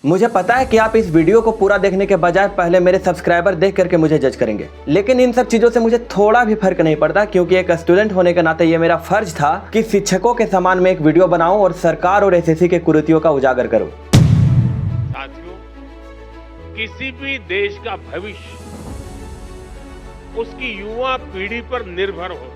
मुझे पता है कि आप इस वीडियो को पूरा देखने के बजाय पहले मेरे सब्सक्राइबर देख करके मुझे जज करेंगे, लेकिन इन सब चीजों से मुझे थोड़ा भी फर्क नहीं पड़ता, क्योंकि एक स्टूडेंट होने के नाते ये मेरा फर्ज था कि शिक्षकों के समान में एक वीडियो बनाऊं और सरकार और एसएससी के कुरीतियों का उजागर करूं। साथियों, किसी भी देश का भविष्य उसकी युवा पीढ़ी पर निर्भर होता है।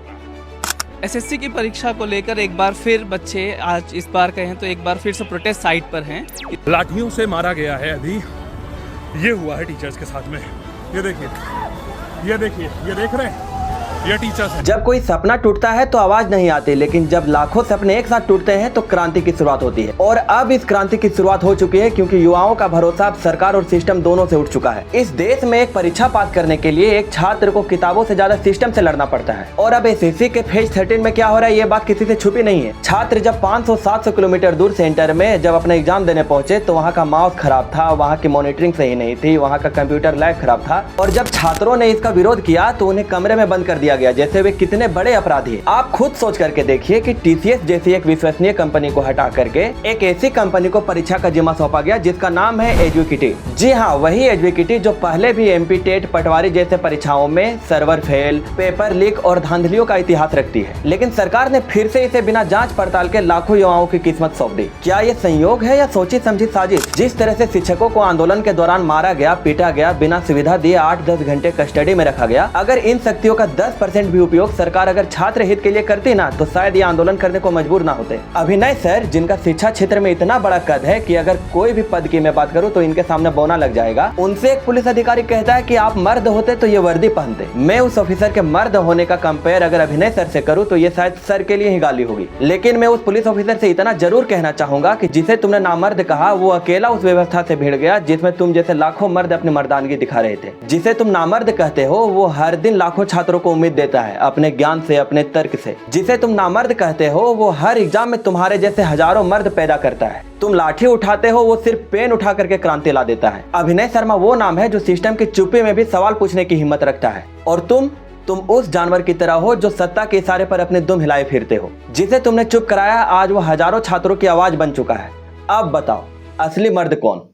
एसएससी की परीक्षा को लेकर एक बार फिर बच्चे आज इस बार कहें तो एक बार फिर से प्रोटेस्ट साइट पर हैं। लाठियों से मारा गया है। अभी ये हुआ है टीचर्स के साथ में। ये देखिए, ये देखिए, ये देख रहे हैं, ये टीचर्स हैं। जब कोई सपना टूटता है तो आवाज नहीं आती, लेकिन जब लाखों सपने एक साथ टूटते हैं तो क्रांति की शुरुआत होती है। और अब इस क्रांति की शुरुआत हो चुकी है, क्योंकि युवाओं का भरोसा अब सरकार और सिस्टम दोनों से उठ चुका है। इस देश में एक परीक्षा पास करने के लिए एक छात्र को किताबों से ज्यादा सिस्टम से लड़ना पड़ता है। और अब एसएससी के फेज 13 में क्या हो रहा है, ये बात किसी से छुपी नहीं है। छात्र जब 500-700 किलोमीटर दूर सेंटर में जब अपना एग्जाम देने पहुंचे तो वहाँ का माउस खराब था, वहाँ की मॉनिटरिंग सही नहीं थी, वहाँ का कंप्यूटर लैब खराब था। और जब छात्रों ने इसका विरोध किया तो उन्हें कमरे में बंद कर दिया गया, जैसे वे कितने बड़े अपराधी हैं। आप खुद सोच करके देखिए कि टीसीएस जैसी एक विश्वसनीय कंपनी को हटा करके एक ऐसी कंपनी को परीक्षा का जिम्मा सौंपा गया जिसका नाम है एजुकेटी। जी हाँ, वही एजुकेटी जो पहले भी एमपी टेट पटवारी जैसे परीक्षाओं में सर्वर फेल, पेपर लीक और धांधलियों का इतिहास रखती है, लेकिन सरकार ने फिर से इसे बिना जांच पड़ताल के लाखों युवाओं की किस्मत सौंप दी। क्या ये संयोग है या सोची समझी साजिश? जिस तरह से शिक्षकों को आंदोलन के दौरान मारा गया, पीटा गया, बिना सुविधा दिए 8-10 घंटे कस्टडी में रखा गया, अगर इन शक्तियों का 10% भी उपयोग सरकार अगर छात्र हित के लिए करती ना तो शायद ये आंदोलन करने को मजबूर ना होते। अभिनय सर, जिनका शिक्षा क्षेत्र में इतना बड़ा कद है कि अगर कोई भी पद की मैं बात करूं तो इनके सामने बौना लग जाएगा, उनसे एक पुलिस अधिकारी कहता है कि आप मर्द होते तो ये वर्दी पहनते। मैं उस ऑफिसर के मर्द होने का कंपेयर अगर अभिनय सर से करूँ तो ये शायद सर के लिए ही गाली होगी। लेकिन मैं उस पुलिस ऑफिसर से इतना जरूर कहना चाहूंगा कि जिसे तुमने नामर्द कहा वो अकेला उस व्यवस्था से भिड़ गया जिसमें तुम जैसे लाखों मर्द अपनी मर्दानगी दिखा रहे थे। जिसे तुम नामर्द कहते हो वो हर दिन लाखों छात्रों को उम्मीद देता है अपने ज्ञान से, अपने तर्क से। जिसे तुम नामर्द कहते हो वो हर एग्जाम में तुम्हारे जैसे हजारों मर्द पैदा करता है। तुम लाठी उठाते हो, वो सिर्फ पेन उठा करके क्रांति ला देता है। अभिनय शर्मा वो नाम है जो सिस्टम की चुप्पी में भी सवाल पूछने की हिम्मत रखता है। और तुम उस जानवर की तरह हो जो सत्ता के इशारे पर अपने दुम हिलाए फिरते हो। जिसे तुमने चुप कराया आज वो हजारों छात्रों की आवाज बन चुका है। अब बताओ असली मर्द कौन?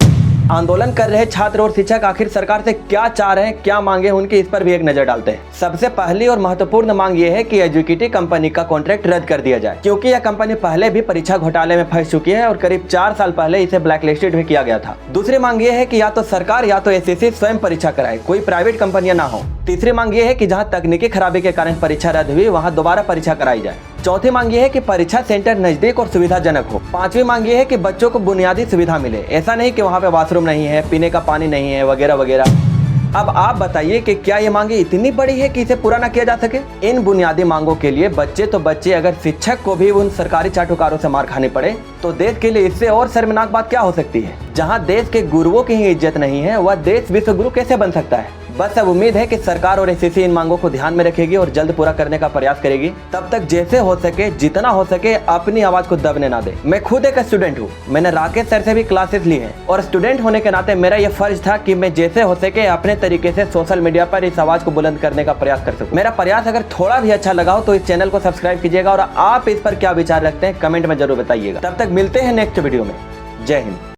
आंदोलन कर रहे छात्र और शिक्षक आखिर सरकार से क्या चाह रहे हैं, क्या मांगे उनकी, इस पर भी एक नजर डालते हैं। सबसे पहली और महत्वपूर्ण मांग ये है कि एजुकेटी कंपनी का कॉन्ट्रैक्ट रद्द कर दिया जाए, क्योंकि यह कंपनी पहले भी परीक्षा घोटाले में फंस चुकी है और करीब 4 साल पहले इसे ब्लैकलिस्टेड भी किया गया था। दूसरी मांग ये है कि या तो सरकार या तो एसएससी स्वयं परीक्षा कराए, कोई प्राइवेट कंपनियां ना हो। तीसरी मांग ये है कि जहां तकनीकी खराबी के कारण परीक्षा रद्द हुई वहां दोबारा परीक्षा कराई जाए। चौथी मांग ये है कि परीक्षा सेंटर नजदीक और सुविधाजनक हो। पांचवी मांग ये है कि बच्चों को बुनियादी सुविधा मिले, ऐसा नहीं कि वहां पे वॉशरूम नहीं है, पीने का पानी नहीं है, वगैरह वगैरह। अब आप बताइए कि क्या ये मांगे इतनी बड़ी है कि इसे पूरा न किया जा सके? इन बुनियादी मांगों के लिए बच्चे तो बच्चे, अगर शिक्षक को भी उन सरकारी चाटुकारों से मार खानी पड़े तो देश के लिए इससे और शर्मनाक बात क्या हो सकती है? जहां देश के गुरुओं की ही इज्जत नहीं है वह देश विश्व गुरु कैसे बन सकता है? बस अब उम्मीद है कि सरकार और एसएससी इन मांगों को ध्यान में रखेगी और जल्द पूरा करने का प्रयास करेगी। तब तक जैसे हो सके, जितना हो सके, अपनी आवाज को दबने ना दे। मैं खुद एक स्टूडेंट हूँ, मैंने राकेश सर से भी क्लासेस ली हैं और स्टूडेंट होने के नाते मेरा यह फर्ज था कि मैं जैसे हो सके अपने तरीके से सोशल मीडिया पर इस आवाज को बुलंद करने का प्रयास कर सकूं। मेरा प्रयास अगर थोड़ा भी अच्छा लगा हो तो इस चैनल को सब्सक्राइब कीजिएगा और आप इस पर क्या विचार रखते हैं कमेंट में जरूर बताइएगा। तब तक मिलते हैं नेक्स्ट वीडियो में। जय हिंद।